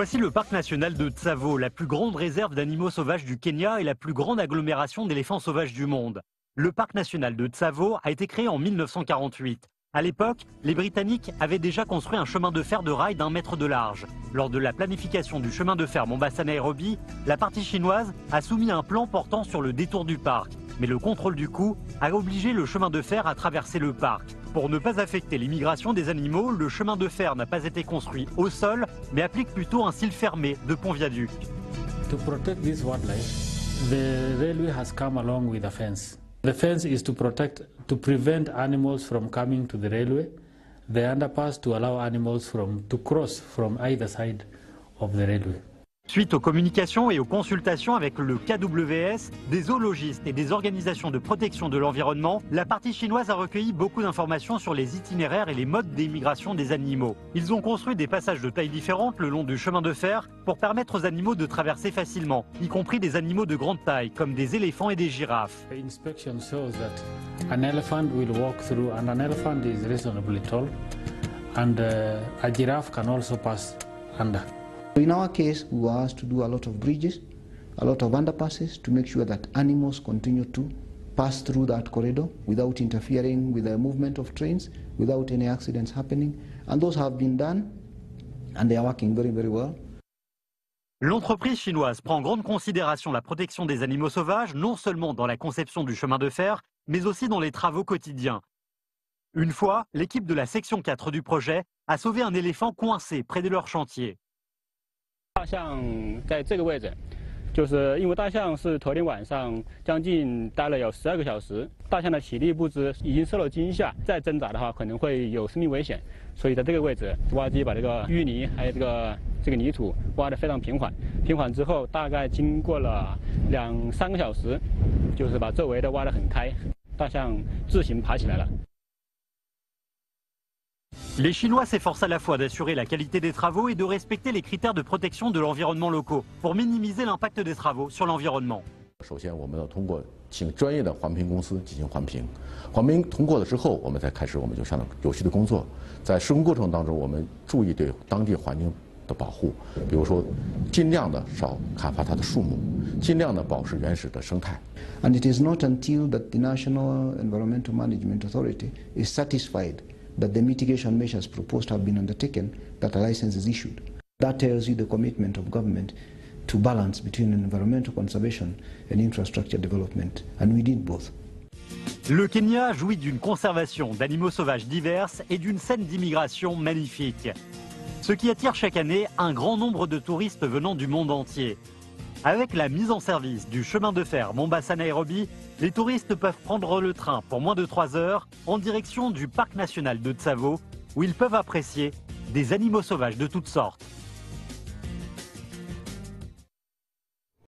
Voici le parc national de Tsavo, la plus grande réserve d'animaux sauvages du Kenya et la plus grande agglomération d'éléphants sauvages du monde. Le parc national de Tsavo a été créé en 1948. À l'époque, les Britanniques avaient déjà construit un chemin de fer de rail d'1 mètre de large. Lors de la planification du chemin de fer Mombasa-Nairobi, la partie chinoise a soumis un plan portant sur le détour du parc. Mais le contrôle du coût a obligé le chemin de fer à traverser le parc. Pour ne pas affecter l'immigration des animaux, le chemin de fer n'a pas été construit au sol, mais applique plutôt un style fermé de pont-viaduc. To protect this wildlife, the railway has come along with a fence. The fence is to prevent animals from coming to the railway. The underpass to allow animals to cross from either side of the railway. Suite aux communications et aux consultations avec le KWS, des zoologistes et des organisations de protection de l'environnement, la partie chinoise a recueilli beaucoup d'informations sur les itinéraires et les modes d'émigration des animaux. Ils ont construit des passages de tailles différentes le long du chemin de fer pour permettre aux animaux de traverser facilement, y compris des animaux de grande taille comme des éléphants et des girafes. The inspection shows that an elephant will walk through, and an elephant is reasonably tall, and a giraffe can also pass under. In our case, we were asked to do a lot of bridges, a lot of underpasses to make sure that animals continue to pass through that corridor without interfering with the movement of trains, without any accidents happening. And those have been done, and they are working very, very well. L'entreprise chinoise prend en grande considération la protection des animaux sauvages, non seulement dans la conception du chemin de fer, mais aussi dans les travaux quotidiens. Une fois, l'équipe de la section 4 du projet a sauvé un éléphant coincé près de leur chantier. 大象在这个位置，就是因为大象是头天晚上将近待了有12个小时，大象的体力不支，已经受了惊吓，再挣扎的话可能会有生命危险，所以在这个位置，挖机把这个淤泥还有这个泥土挖得非常平缓，平缓之后大概经过了2-3个小时，就是把周围的挖得很开，大象自行爬起来了。 Les Chinois s'efforcent à la fois d'assurer la qualité des travaux et de respecter les critères de protection de l'environnement locaux pour minimiser l'impact des travaux sur l'environnement. 首先，我们要通过请专业的环评公司进行环评，环评通过了之后，我们再开始就相当有序的工作。在施工过程当中，我们注意对当地环境的保护，比如说尽量的少砍伐它的树木，尽量的保持原始的生态。And it is not until that the National Environmental Management Authority is satisfied that the mitigation measures proposed have been undertaken, that a license is issued. That tells you the commitment of government to balance between environmental conservation and infrastructure development, and we did both. Le Kenya jouit d'une conservation d'animaux sauvages diverses et d'une scène d'immigration magnifique, ce qui attire chaque année un grand nombre de touristes venant du monde entier. Avec la mise en service du chemin de fer Mombasa-Nairobi, les touristes peuvent prendre le train pour moins de 3 heures en direction du parc national de Tsavo, où ils peuvent apprécier des animaux sauvages de toutes sortes.